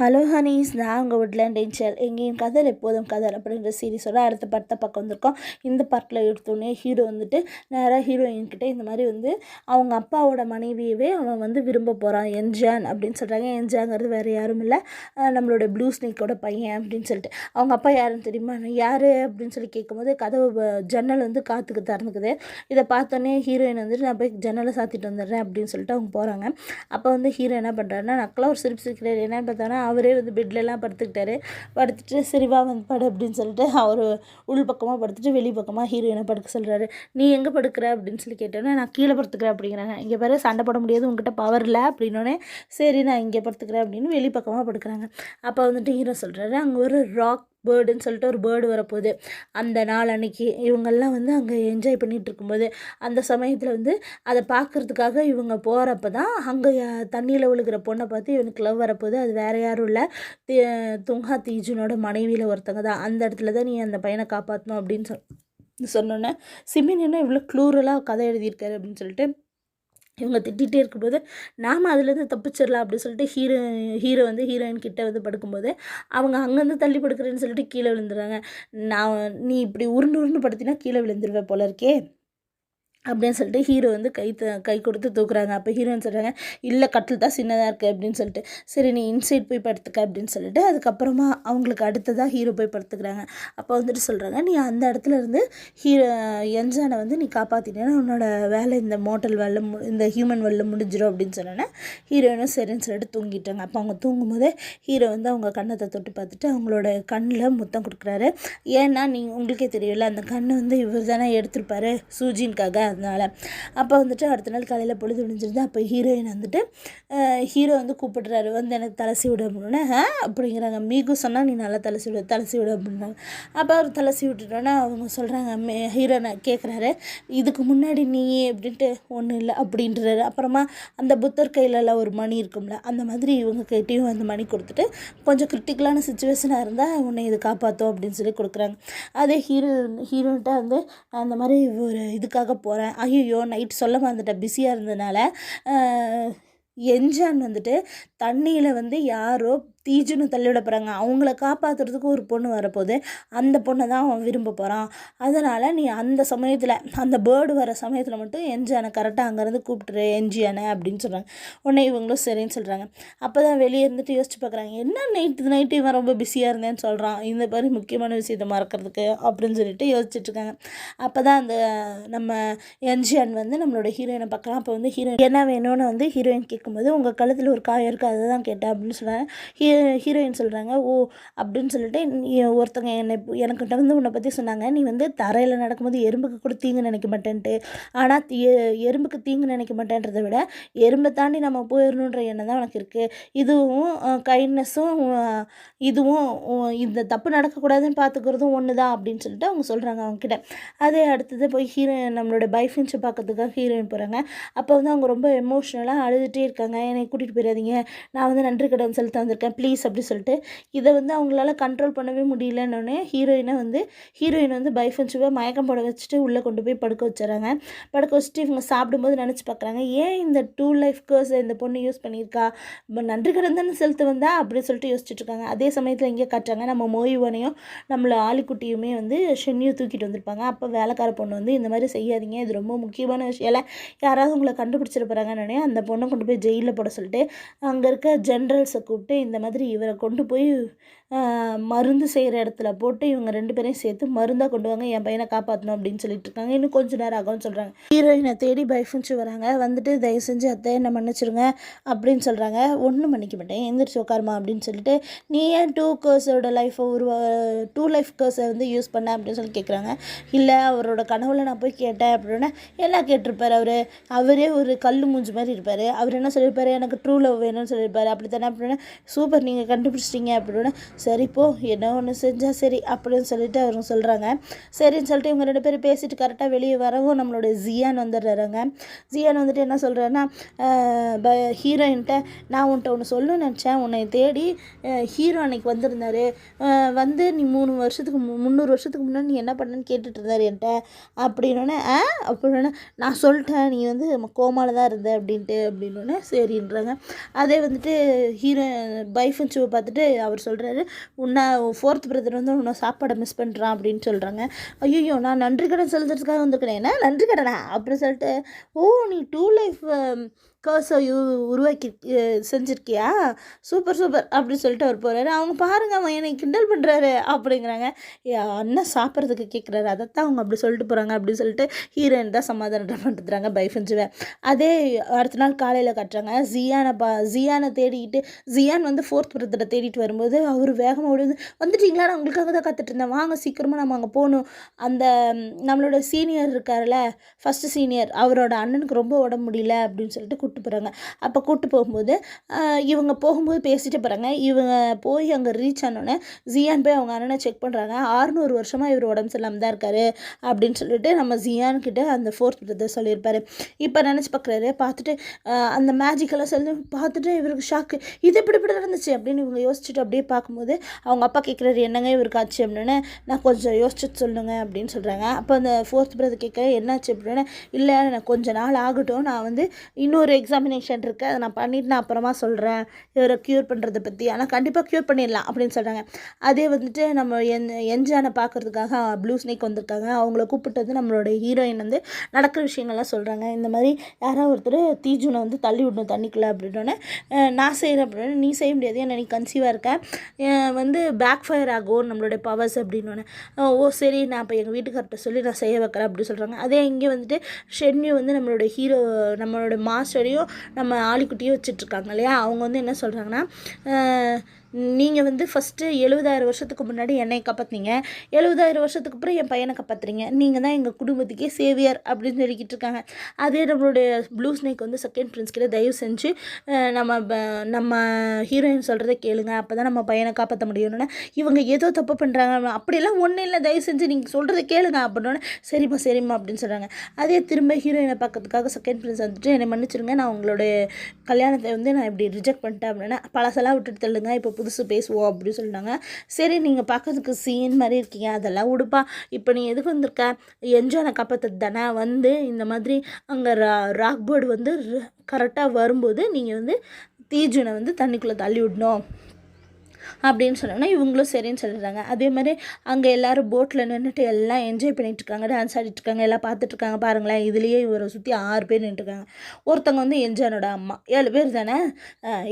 Hello Honey's, நான் உங்கள் woodland angel. எங்கேயும் கதல் எப்போதும் கதல் அப்படின்ற சீரிஸோட அடுத்த பக்கம் வந்திருக்கோம். இந்த பார்ட்டில் எடுத்தோடனே ஹீரோ வந்துட்டு நேராக ஹீரோயின்கிட்ட இந்த மாதிரி வந்து அவங்க அப்பாவோட மனைவியவே அவன் வந்து விரும்ப போகிறான், என்ஜான் அப்படின்னு சொல்கிறாங்க. என்ஜாங்கிறது வேறு யாரும் இல்லை, நம்மளோட ப்ளூ ஸ்னேக்கோட பையன் அப்படின்னு சொல்லிட்டு. அவங்க அப்பா யாருன்னு தெரியுமா, யார் அப்படின்னு சொல்லி கேட்கும்போது கதவு ஜன்னல் வந்து காற்றுக்கு திறந்துக்குது. இதை பார்த்தோன்னே ஹீரோயின் வந்துட்டு நான் போய் ஜன்னலை சாத்திட்டு வந்துடுறேன் அப்படின்னு சொல்லிட்டு அவங்க போகிறாங்க. அப்போ வந்து ஹீரோ என்ன பண்ணுறாருன்னா, நக்கலாக ஒரு சிரிப்பு சிரிக்கிறார். என்ன பார்த்தோன்னா அவரே வந்து பெட்லலாம் படுத்துட்டு சரிவா வந்து படு அப்படின்னு சொல்லிட்டு அவர் உள் பக்கமாக படுத்துட்டு வெளி பக்கமாக ஹீரோயினை படுக்க சொல்கிறாரு. நீ எங்கே படுக்கிற அப்படின்னு சொல்லி கேட்டோன்னே நான் கீழே படுத்துக்கிறேன் அப்படிங்கிறாங்க. இங்கே பாரு, சண்டை போட முடியாது, உங்ககிட்ட பவர் இல்லை அப்படின்னோடனே சரி நான் இங்கே படுத்துக்கிறேன் அப்படின்னு வெளி பக்கமாக படுக்கிறாங்க. அப்போ வந்துட்டு ஹீரோ சொல்கிறாரு, அங்கே ஒரு ராக் பேர்டுன்னு சொல்லிட்டு ஒரு பேர்டு வரப்போகுது. அந்த நாள் அன்றைக்கி இவங்கெல்லாம் வந்து அங்கே என்ஜாய் பண்ணிகிட்டு இருக்கும்போது அந்த சமயத்தில் வந்து அதை பார்க்குறதுக்காக இவங்க போகிறப்ப தான் அங்கே தண்ணியில் விழுகிற பொண்ணை பார்த்து இவனுக்கு லவ் வரப்போகுது. அது வேறு யாரும் இல்லை, துங்கா தீஜுனோட மனைவியில் ஒருத்தங்க தான். அந்த இடத்துல தான் நீ அந்த பையனை காப்பாற்றணும் அப்படின்னு சொன்னோன்னே சிமின் என்ன இவ்வளோ க்ளூரலாக கதை எழுதியிருக்காரு அப்படின்னு சொல்லிட்டு இவங்க திட்டிகிட்டே இருக்கும்போது நாம் அதுலேருந்து தப்பிச்சிடலாம் அப்படின்னு சொல்லிட்டு ஹீரோ வந்து ஹீரோயின் கிட்டே வந்து படுக்கும்போது அவங்க அங்கேருந்து தள்ளி படுக்கிறேன்னு சொல்லிட்டு கீழே விழுந்துடுறாங்க. நீ இப்படி உருண்டு படுத்தினா கீழே விழுந்துருவேன் போல இருக்கே அப்படின்னு சொல்லிட்டு ஹீரோ வந்து கை கொடுத்து தூக்குறாங்க. அப்போ ஹீரோன்னு சொல்கிறாங்க, இல்லை கட்டில் தான் சின்னதாக இருக்குது அப்படின்னு சொல்லிட்டு. சரி நீ இன்சைட் போய் படுத்துக்க அப்படின்னு சொல்லிட்டு அதுக்கப்புறமா அவங்களுக்கு அடுத்ததாக ஹீரோ போய் படுத்துக்கிறாங்க. அப்போ வந்துட்டு சொல்கிறாங்க, நீ அந்த இடத்துல இருந்து என்ஜானை வந்து நீ காப்பாற்றினேன்னா உன்னோட வேலை இந்த மோட்டல் வேலை இந்த ஹியூமன் வேலை முடிஞ்சிடும் அப்படின்னு சொன்னோன்னே ஹீரோயினும் சரின்னு சொல்லிட்டு தூங்கிட்டாங்க. அப்போ அவங்க தூங்கும்போதே ஹீரோ வந்து அவங்க கண்ணத்தை தொட்டு பார்த்துட்டு அவங்களோட கண்ணில் முத்தம் கொடுக்குறாரு. ஏன்னா உங்களுக்கே தெரியல, அந்த கண்ணை வந்து இவர் தானே எடுத்திருப்பாரு சூஜின்காக, அதனால். அப்போ வந்துட்டு அடுத்த நாள் காலையில் பொழுது விடிஞ்சிருது. அப்போ ஹீரோயின் வந்துட்டு ஹீரோ வந்து கூப்பிடுறாரு, வந்து எனக்கு தலசி விட அப்படின்னா அப்படிங்கிறாங்க. மீகு சொன்னால் நீ நல்லா தலசி விட அப்படின்னாங்க. அப்போ அவர் தலசி விட்டுட்டோன்னா அவங்க சொல்கிறாங்க, ஹீரோனை கேட்குறாரு, இதுக்கு முன்னாடி நீ அப்படின்ட்டு ஒன்றும் இல்லை அப்படின்றாரு. அப்புறமா அந்த புத்தர் கையிலலாம் ஒரு மணி இருக்கும்ல, அந்த மாதிரி இவங்க கிட்டேயும் அந்த மணி கொடுத்துட்டு கொஞ்சம் கிரிட்டிக்கலான சுச்சுவேஷனாக இருந்தால் உன்னை இது காப்பாற்றும் அப்படின்னு சொல்லி கொடுக்குறாங்க. அதே ஹீரோன்ட்ட வந்து அந்த மாதிரி ஒரு இதுக்காக போகிறேன், ஐயோ நைட் சொல்ல மறந்துட்டேன் பிஸியாக இருந்ததுனால, என்ஜான் வந்துட்டு தண்ணியில் வந்து யாரோ தீஜுன்னு தள்ளிவிட போகிறாங்க, அவங்கள காப்பாற்றுறதுக்கு ஒரு பொண்ணு வரப்போகுது, அந்த பொண்ணை தான் அவன் விரும்ப போகிறான். அதனால் நீ அந்த சமயத்தில் அந்த பேர்டு வர சமயத்தில் மட்டும் என்ஜானை கரெக்டாக அங்கேருந்து கூப்பிட்டுரு என்ஜியானை அப்படின்னு சொல்கிறாங்க. உடனே இவங்களும் சரின்னு சொல்கிறாங்க. அப்போ தான் வெளியே இருந்துட்டு யோசிச்சு பார்க்குறாங்க, என்ன நைட்டு இவன் ரொம்ப பிஸியாக இருந்தேன்னு சொல்கிறான், இந்த மாதிரி முக்கியமான விஷயத்தை மறக்கிறதுக்கு அப்படின்னு சொல்லிட்டு யோசிச்சுட்ருக்காங்க. அப்போ தான் அந்த நம்ம என்ஜியான் வந்து நம்மளோட ஹீரோயினை பார்க்கலாம். அப்போ வந்து ஹீரோயின் என்ன வேணும்னு வந்து ஹீரோயின் கேட்கும்போது உங்கள் கழுத்தில் ஒரு காயம் இருக்குது அதை தான் கேட்டேன் அப்படின்னு சொல்கிறாங்க. ஹீரோயின் சொல்கிறாங்க, ஓ அப்படின்னு சொல்லிட்டு ஒருத்தங்க எனக்கிட்ட வந்து உன்னை பற்றி சொன்னாங்க, நீ வந்து தரையில் நடக்கும்போது எறும்புக்கு கூட தீங்கு நினைக்க மாட்டேன்ட்டு. ஆனால் எறும்புக்கு தீங்கு நினைக்க மாட்டேன்றதை விட எறும்பை தாண்டி நம்ம போயிடணுன்ற எண்ணம் தான் உனக்கு இருக்குது. இதுவும் கைண்ட்னஸும் இதுவும் இந்த தப்பு நடக்கக்கூடாதுன்னு பார்த்துக்கிறதும் ஒன்று தான் அப்படின்னு சொல்லிட்டு அவங்க சொல்கிறாங்க அவங்கக்கிட்ட. அதே அடுத்தது போய் ஹீரோயின் நம்மளோட பைஃபின்ஸை பார்க்கறதுக்காக ஹீரோயின் போகிறாங்க. அப்போ வந்து அவங்க ரொம்ப எமோஷ்னலாக அழுதுகிட்டே இருக்காங்க. என்னை கூட்டிகிட்டு போயிடாதீங்க, நான் வந்து நன்றி கடன் செலுத்த வந்திருக்கேன் ப்ளீஸ் அப்படி சொல்லிட்டு. இதை வந்து அவங்களால கண்ட்ரோல் பண்ணவே முடியலன்னொடனே ஹீரோயின் வந்து பைஃபன்ஸுவை மயக்கம் போட வச்சுட்டு உள்ளே கொண்டு போய் படுக்க வச்சுறாங்க. படுக்க வச்சுட்டு இவங்க சாப்பிடும்போது நினச்சி பார்க்குறாங்க, ஏன் இந்த 2 லைஃப் கேர்ஸை இந்த பொண்ணு யூஸ் பண்ணியிருக்கா, நன்றி கடன் தானே செலுத்த வந்தா அப்படின்னு சொல்லிட்டு யோசிச்சுட்டு இருக்காங்க. அதே சமயத்தில் இங்கே காட்டுறாங்க, நம்ம மோயுவனையும் நம்மளை ஆலிக்குட்டியுமே வந்து ஷென்னியும் தூக்கிட்டு வந்திருப்பாங்க. அப்போ வேலைக்கார பொண்ணு வந்து இந்த மாதிரி செய்யாதீங்க, இது ரொம்ப முக்கியமான விஷயம் இல்லை, யாராவது உங்களை கண்டுபிடிச்சிட போகிறாங்கன்னே அந்த பொண்ணை கொண்டு போய் ஜெயிலில் போட சொல்லிட்டு அங்கே இருக்க ஜென்ரல்ஸை கூப்பிட்டு இந்த மாதிரி இவரை கொண்டு போய் மருந்து செய்கிற இடத்துல போட்டு இவங்க 2 பேரையும் சேர்த்து மருந்தாக கொண்டு வாங்க, என் பையனை காப்பாற்றணும் அப்படின்னு சொல்லிட்டு இருக்காங்க. இன்னும் கொஞ்சம் நேரம் ஆகும்னு சொல்கிறாங்க. ஹீரோயினை தேடி பைஃபன்ஸு வராங்க. வந்துட்டு தயவு செஞ்சு அத்தை என்ன மன்னிச்சிருங்க அப்படின்னு சொல்கிறாங்க. ஒன்றும் மன்னிக்க மாட்டேன், எந்திரிச்சு உட்காருமா அப்படின்னு சொல்லிட்டு, நீ ஏன் 2 கேர்ஸோட லைஃப்பை 2 லைஃப் கேர்ஸை வந்து யூஸ் பண்ண அப்படின்னு சொல்லி கேட்குறாங்க. இல்லை அவரோட கனவுல நான் போய் கேட்டேன் அப்படின்னா எல்லாம் கேட்டிருப்பார். அவரே ஒரு கல் மூஞ்சி மாதிரி இருப்பார். அவர் என்ன சொல்லியிருப்பார், எனக்கு ட்ரூ லவ் வேணும்னு சொல்லியிருப்பார். அப்படி தானே அப்படின்னா சூப்பர் நீங்கள் கண்டுபிடிச்சிட்டிங்க அப்படின்னா சரிப்போ என்ன ஒன்று செஞ்சால் சரி அப்படின்னு சொல்லிட்டு அவங்க சொல்கிறாங்க. சரின்னு சொல்லிட்டு இவங்க 2 பேரும் பேசிட்டு கரெக்டாக வெளியே வரவும் நம்மளோட ஜியான் வந்துடுறாங்க. ஜியான் வந்துட்டு என்ன சொல்கிறாருன்னா, ஹீரோயின்ட்ட நான் உன்ட்ட ஒன்று சொல்லணும்னு நினச்சேன், உன்னை தேடி ஹீரோ அன்னைக்கு வந்திருந்தார், வந்து நீ 300 வருஷத்துக்கு முன்னாடி நீ என்ன பண்ணன்னு கேட்டுட்டு இருந்தார் என்கிட்ட அப்படின்னோடனே அப்படின்னா நான் சொல்லிட்டேன் நீ வந்து கோமாவில் தான் இருந்த அப்படின்ட்டு அப்படின்னோடனே சரின்றாங்க. அதே வந்துட்டு பை பைஃபன்ச்சுவை பார்த்துட்டு அவர் சொல்கிறாரு, உன்னை 4th பிரதர் வந்து உன்னை சாப்பாடை மிஸ் பண்ணுறான் அப்படின்னு சொல்கிறாங்க. ஐயோ, நான் நன்றி கடன் செலுத்துறதுக்காக வந்திருக்கிறேன், என்ன நன்றி கடனா அப்படின்னு சொல்லிட்டு, ஓ நீ 2 லைஃப் கர்ஸை உருவாக்கி செஞ்சுருக்கியா, சூப்பர் சூப்பர் அப்படின்னு சொல்லிட்டு அவர் போகிறாரு. அவங்க பாருங்கள் அவன் என்னை கிண்டல் பண்ணுறாரு அப்படிங்கிறாங்க. அண்ணன் சாப்பிட்றதுக்கு கேட்குறாரு, அதைத்தான் அவங்க அப்படி சொல்லிட்டு போகிறாங்க அப்படின்னு சொல்லிட்டு ஹீரோயின் தான் சமாதானம் பண்ணுறாங்க பைஃபன்ச்சுவை. அதே அடுத்த நாள் காலையில் கட்டுறாங்க. ஜியானை தேடிக்கிட்டு ஜியான் வந்து 4th பிரதரை தேடிட்டு வரும்போது அவர் வேகமாக ஓடி வந்துட்டிங்களா, நான் உங்களுக்காக தான் காத்துட்டு இருந்தேன், வாங்க சீக்கிரமாக நம்ம அங்கே போகணும். அந்த நம்மளோட சீனியர் இருக்கார்ல, ஃபஸ்ட்டு சீனியர், அவரோட அண்ணனுக்கு ரொம்ப உடம்பு முடியல அப்படின்னு சொல்லிட்டு கூப்பிட்டு போகிறாங்க. அப்போ கூப்பிட்டு போகும்போது இவங்க போகும்போது பேசிட்டு போகிறாங்க. இவங்க போய் அங்கே ரீச் ஆனோடனே ஜியான் போய் அவங்க அண்ணனை செக் பண்ணுறாங்க. 600 வருஷமாக இவர் உடம்பு சரியில்லாமல் தான் இருக்கார் அப்படின்னு சொல்லிட்டு நம்ம ஜியான்கிட்ட அந்த 4th பிரதர் சொல்லியிருப்பார். இப்போ நினச்சி பார்க்குறாரு, பார்த்துட்டு அந்த மேஜிக்கெல்லாம் சொல்லி பார்த்துட்டு இவருக்கு ஷாக்கு, இது இப்படி நடந்துச்சு அப்படின்னு இவங்க யோசிச்சுட்டு அப்படியே பார்க்கும்போது அவங்க அப்பா கேட்குறாரு, என்னங்க இவருக்கு ஆச்சு அப்படின்னு. நான் கொஞ்சம் யோசிச்சுட்டு சொல்லுங்க அப்படின்னு சொல்கிறாங்க. அப்போ அந்த 4th பிரதர் கேட்க என்னாச்சு அப்படின்னு, இல்லை நான் கொஞ்ச நாள் ஆகட்டும், நான் வந்து இன்னொரு எக்ஸாமினேஷன் இருக்குது, அதை நான் பண்ணிவிட்டு நான் அப்புறமா சொல்கிறேன் இவரை க்யூர் பண்ணுறதை பற்றி, ஆனால் கண்டிப்பாக க்யூர் பண்ணிடலாம் அப்படின்னு சொல்கிறாங்க. அதே வந்துட்டு நம்ம என்ஜானை பார்க்குறதுக்காக ப்ளூ ஸ்னேக் வந்திருக்காங்க. அவங்கள கூப்பிட்டு வந்து நம்மளோட ஹீரோயின் வந்து நடக்கிற விஷயங்கள்லாம் சொல்கிறாங்க. இந்த மாதிரி யாராவது ஒருத்தர் தீஜுனை வந்து தள்ளி விடணும் தண்ணிக்குள்ளே அப்படின்னோடனே, நான் செய்கிறேன் அப்படின்னு, நீ செய்ய முடியாது, ஏன்னா நீ கன்சீவாக இருக்க, வந்து பேக் ஃபயர் ஆகும் நம்மளுடைய பவர்ஸ் அப்படின்னோடனே, ஓ சரி நான் இப்போ எங்கள் வீட்டுக்கார்ட்ட சொல்லி நான் செய்ய வைக்கிறேன் அப்படின்னு சொல்கிறாங்க. அதே இங்கே வந்துட்டு ஷென்யூ வந்து நம்மளோட ஹீரோ நம்மளோட மாஸ்டரையும் நம்ம ஆலிக்குட்டியும் வச்சிட்ருக்காங்க இல்லையா, அவங்க வந்து என்ன சொல்கிறாங்கன்னா, நீங்கள் வந்து ஃபஸ்ட்டு 70,000 வருஷத்துக்கு முன்னாடி என்னை காப்பாற்றினீங்க, 70,000 வருஷத்துக்கு அப்புறம் என் பையனை காப்பாற்றுறீங்க, நீங்கள் தான் எங்கள் குடும்பத்துக்கே சேவியர் அப்படின்னு சொல்லிக்கிட்டு இருக்காங்க. அதே நம்மளுடைய ப்ளூ ஸ்னேக் வந்து செகண்ட் பிரின்ஸ் கிட்ட தயவு செஞ்சு நம்ம ஹீரோயின் சொல்கிறத கேளுங்க, அப்போ தான் நம்ம பையனை காப்பாற்ற முடியும்னு. இவங்க ஏதோ தப்பு பண்ணுறாங்க, அப்படியெல்லாம் ஒன்றும் இல்லை, தயவு செஞ்சு நீங்கள் சொல்கிறத கேளுங்க அப்படின்னோடனே, சரிம்மா அப்படின்னு சொல்கிறாங்க. அதே திரும்ப ஹீரோயினை பார்க்கறதுக்காக செகண்ட் பிரின்ஸ் வந்துட்டு, என்னை மன்னிச்சிருங்க, நான் உங்களுடைய கல்யாணத்தை வந்து நான் இப்படி ரிஜெக்ட் பண்ணிட்டேன் அப்படின்னா, பழசெல்லாம் விட்டுட்டு தள்ளுங்க, இப்போ புதுசு பேசுவோம் அப்படின்னு சொல்லிட்டாங்க. சரி நீங்கள் பார்க்கறதுக்கு சீன் மாதிரி இருக்கீங்க, அதெல்லாம் உடுப்பா, இப்போ நீ எதுக்கு வந்திருக்க, என்ஜானை காப்பாற்றது தானே, வந்து இந்த மாதிரி அங்கே ராக் பேர்டு வந்து கரெக்டாக வரும்போது நீங்கள் வந்து தீஜுனை வந்து தண்ணிக்குள்ளே தள்ளி விடணும் அப்படின்னு சொன்னோன்னா இவங்களும் சரின்னு சொல்லிடுறாங்க. அதே மாதிரி அங்கே எல்லோரும் போட்டில் நின்றுட்டு எல்லாம் என்ஜாய் பண்ணிகிட்ருக்காங்க, டான்ஸ் ஆடிட்டுருக்காங்க, எல்லாம் பார்த்துட்ருக்காங்க. பாருங்களேன், இதுலேயே இவரை சுற்றி 6 பேர் நின்றுருக்காங்க. ஒருத்தவங்க வந்து என்ஜானோட அம்மா, 7 பேர் தானே.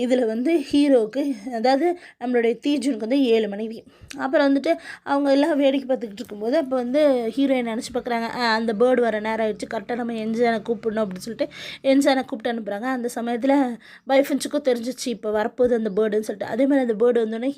இதில் வந்து ஹீரோவுக்கு, அதாவது நம்மளுடைய தீஜுனுக்கு வந்து 7 மனைவி. அப்புறம் வந்துட்டு அவங்க எல்லாம் வேடிக்கை பார்த்துக்கிட்டு இருக்கும்போது அப்போ வந்து ஹீரோயின் நினச்சி பார்க்குறாங்க, அந்த பேர்டு வர நேரம் ஆகிடுச்சு, கரெக்டாக நம்ம என்ஜானை கூப்பிடணும் அப்படின்னு சொல்லிட்டு என்ஜானை கூப்பிட்டு அனுப்புகிறாங்க. அந்த சமயத்தில் பைஃபன்ஸுக்கும் தெரிஞ்சிச்சு இப்போ வரப்போகுது அந்த பேர்டுன்னு சொல்லிட்டு. அதே மாதிரி அந்த பேர்டு வந்தோடனே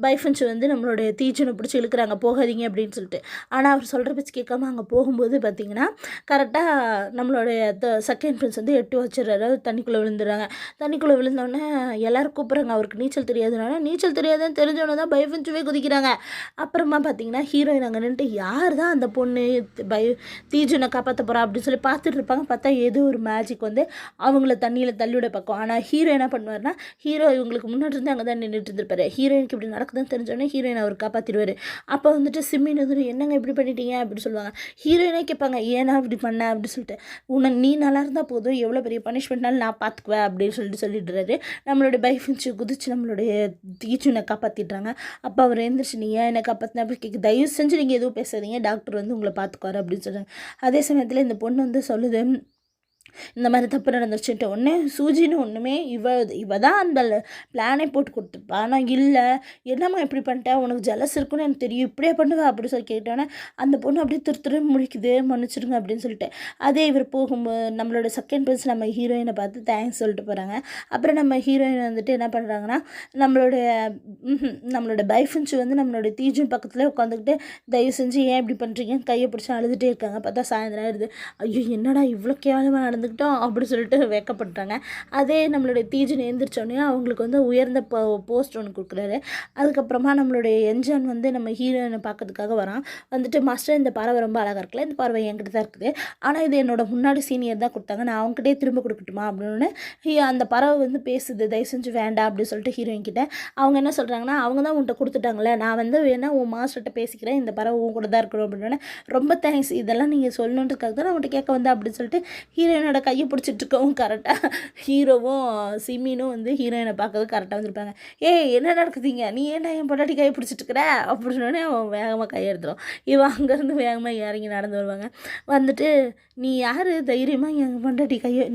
பைஃபன்ச்சு வந்து நம்மளுடைய தீஜனை பிடிச்சி இழுக்கிறாங்க, போகாதீங்க அப்படின்னு சொல்லிட்டு. ஆனால் அவர் சொல்கிற பேச்சு கேட்காம அங்கே போகும்போது பார்த்திங்கன்னா கரெக்டாக நம்மளுடைய செகண்ட் பிரின்ஸ் வந்து எட்டு வச்சிடறாரு, தண்ணிக்குள்ளே விழுந்துடுறாங்க. தண்ணிக்குள்ளே விழுந்தோடனே எல்லோரும் கூப்பிட்றாங்க, அவருக்கு நீச்சல் தெரியாதுனால, நீச்சல் தெரியாதுன்னு தெரிஞ்சோன்னே தான் பைஃபன்ச்சுவே குதிக்கிறாங்க. அப்புறமா பார்த்திங்கன்னா ஹீரோயின் அங்கே நின்றுட்டு யார் தான் அந்த பொண்ணு தீஜனை காப்பாற்ற போகிறா அப்படின்னு சொல்லி பார்த்துட்டு இருப்பாங்க. பார்த்தா ஏதோ ஒரு மேஜிக் வந்து அவங்கள தண்ணியில் தள்ளிவிட பார்க்கும். ஆனால் ஹீரோ என்ன பண்ணுவார்னா, ஹீரோ இவங்களுக்கு முன்னாடி இருந்து அங்கே தான் நின்றுட்டு இருந்திருப்பாரு. ஹீரோயினுக்கு இப்படி நடக்குதுன்னு தெரிஞ்சோடனே ஹீரோயின் அவர் காப்பாற்றிடுவார். அப்போ வந்துட்டு சிம்மின் வந்து என்னங்க இப்படி பண்ணிட்டீங்க அப்படின்னு சொல்லுவாங்க. ஹீரோயினே கேட்பாங்க, ஏன்னா இப்படி பண்ண அப்படின்னு சொல்லிட்டு, நீ நல்லா இருந்தால் போதும், எவ்வளோ பெரிய பனிஷ்மெண்ட்னாலும் நான் பார்த்துக்குவேன் அப்படின்னு சொல்லிடுறாரு. நம்மளுடைய பைஃபன்ச்சு குதிச்சு நம்மளுடைய தீஜுனை காப்பாற்றிடுறாங்க. அப்போ அவர் எழுந்திரிச்சு, நீ ஏன் என்னை காப்பாற்றின அப்படி கேட்க, தயவு செஞ்சு நீங்கள் எதுவும் பேசாதீங்க, டாக்டர் வந்து உங்களை பார்த்துக்குவார் அப்படின்னு சொல்கிறாங்க. அதே சமயத்தில் இந்த பொண்ணு வந்து சொல்லுது, இந்த மாதிரி தப்பு நடந்துருச்சுட்டு. ஒன்று சூஜின்னு ஒன்றுமே இவ தான் அந்த பிளானே போட்டு கொடுத்துருப்பா. ஆனால் இல்லை, என்னம்மா இப்படி பண்ணிட்டேன், உனக்கு ஜலஸ் இருக்குன்னு எனக்கு தெரியும், இப்படியே பண்ணுவா அப்படி சொல்லி கேட்டோன்னே அந்த பொண்ணு அப்படியே திரு முழிக்குது, மன்னிச்சிடுங்க அப்படின்னு சொல்லிட்டு. அதே இவர் போகும்போது நம்மளோட செகண்ட் பிரின்ஸ் நம்ம ஹீரோயினை பார்த்து தேங்க்ஸ் சொல்லிட்டு போகிறாங்க. அப்புறம் நம்ம ஹீரோயின் வந்துட்டு என்ன பண்ணுறாங்கன்னா, நம்மளோட பைஃபன்ச்சு வந்து நம்மளோட தீஜுன் பக்கத்தில் உட்காந்துக்கிட்டு, தயவு செஞ்சு ஏன் இப்படி பண்ணுறீங்கன்னு கையை பிடிச்சி அழுதுகிட்டே இருக்காங்க. பார்த்தா சாயந்தரம் ஆயிடுது. ஐயோ என்னடா இவ்வளோ கேவலமாக நடந்துக்கிட்டோம் அப்படி சொல்லிட்டு வெக்கப்படுறாங்க. அதே நம்மளுடைய தீஜன் எழுந்திரிச்சோடனே அவங்களுக்கு வந்து உயர்ந்த போஸ்ட் ஒன்று கொடுக்குறாரு. அதுக்கப்புறமா நம்மளுடைய என்ஜான் வந்து நம்ம ஹீரோயினை பார்க்கறதுக்காக வரான். வந்துட்டு, மாஸ்டர் இந்த பறவை ரொம்ப அழகாக இருக்குல்ல, இந்த பறவை என்கிட்ட தான் இருக்குது, ஆனால் இது என்னோட முன்னாடி சீனியர் தான் கொடுத்தாங்க, நான் அவங்ககிட்டே திரும்ப கொடுக்கட்டுமா அப்படின்னு. அந்த பறவை வந்து பேசுது, தயவு செஞ்சு வேண்டாம் அப்படின்னு சொல்லிட்டு ஹீரோயின் கிட்ட. அவங்க என்ன சொல்கிறாங்கன்னா, அவங்க தான் உன்கிட்ட கொடுத்துட்டாங்களே, நான் வந்து வேணா உன் மாஸ்டர்கிட்ட பேசிக்கிறேன், இந்த பறவை உன் கூட தான் இருக்கணும் அப்படின்னு. ரொம்ப தேங்க்ஸ், இதெல்லாம் நீங்கள் சொல்லணுன்றதுக்காக தான் நான் உங்கள்கிட்ட கேட்க வந்தேன் அப்படின்னு சொல்லிட்டு ஹீரோயினோட என்னோடய கையை பிடிச்சிட்டு இருக்கவும் கரெக்டாக ஹீரோவும் சிம்மினும் வந்து ஹீரோயினை பார்க்கறது கரெக்டாக வந்திருப்பாங்க. ஏய் என்ன நடக்குதுங்க, நீ ஏன்டா என் பொண்டாட்டி கையை பிடிச்சிட்டு இருக்கிற அப்படின்னோடனே அவன் வேகமாக கையை எடுத்துடும். இவன் அங்கேருந்து வேகமாக இறங்கி நடந்து வருவாங்க. வந்துட்டு நீ யார் தைரியமாக எங்கள் பொண்டாட்டி கையை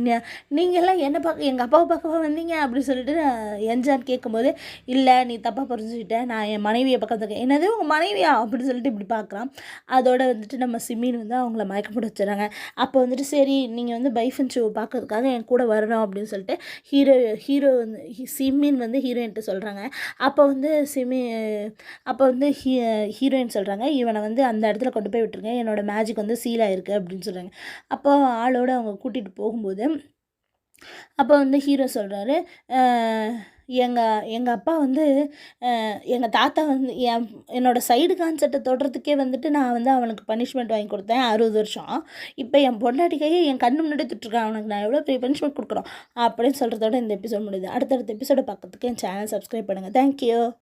நீங்கள்லாம் என்ன பார்க்க எங்கள் அப்பாவை பார்க்கவா வந்தீங்க அப்படி சொல்லிட்டு என்ஜான் கேட்கும்போது, இல்லை நீ தப்பாக புரிஞ்சுக்கிட்ட, நான் என் மனைவியை பக்கத்துக்கு என்னது உங்கள் மனைவியா அப்படின்னு சொல்லிட்டு இப்படி பார்க்குறான். அதோட வந்துட்டு நம்ம சிம்மின் வந்து அவங்கள மயக்கம் போட்டு வச்சுறாங்க. அப்போ வந்துட்டு சரி நீங்கள் வந்து பைஃபன் ஷோ பார்க்கறதுக்காக என் கூட வரணும் அப்படின்னு சொல்லிட்டு ஹீரோ வந்து சிம்மின் வந்து ஹீரோயின்ட்டு சொல்கிறாங்க. அப்போ வந்து அப்போ வந்து ஹீரோயின் சொல்கிறாங்க, இவனை வந்து அந்த இடத்துல கொண்டு போய் விட்டுருங்க, என்னோடய மேஜிக் வந்து சீல் ஆகிருக்கு அப்படின்னு சொல்கிறாங்க. அப்போ ஆளோடு அவங்க கூட்டிகிட்டு போகும்போது அப்போ வந்து ஹீரோ சொல்கிறாரு, எங்கள் அப்பா வந்து எங்கள் தாத்தா வந்து என்னோடய சைடு கான்செப்டை தொடுறதுக்கே வந்துட்டு நான் வந்து அவனுக்கு பனிஷ்மெண்ட் வாங்கி கொடுத்தேன் 60 வருஷம். இப்போ என் பொண்டாட்டிக்கையே என் கண்ணு முன்னாடி திட்டுருக்கான், அவனுக்கு நான் எவ்வளோ பெரிய பனிஷ்மெண்ட் கொடுக்குறோம் அப்படின்னு சொல்கிறதோட இந்த எபிசோட் முடியுது. அடுத்தடுத்த எபிசோடை பார்க்கறதுக்கு என் சேனல் சப்ஸ்கிரைப் பண்ணுங்கள். தேங்க்யூ.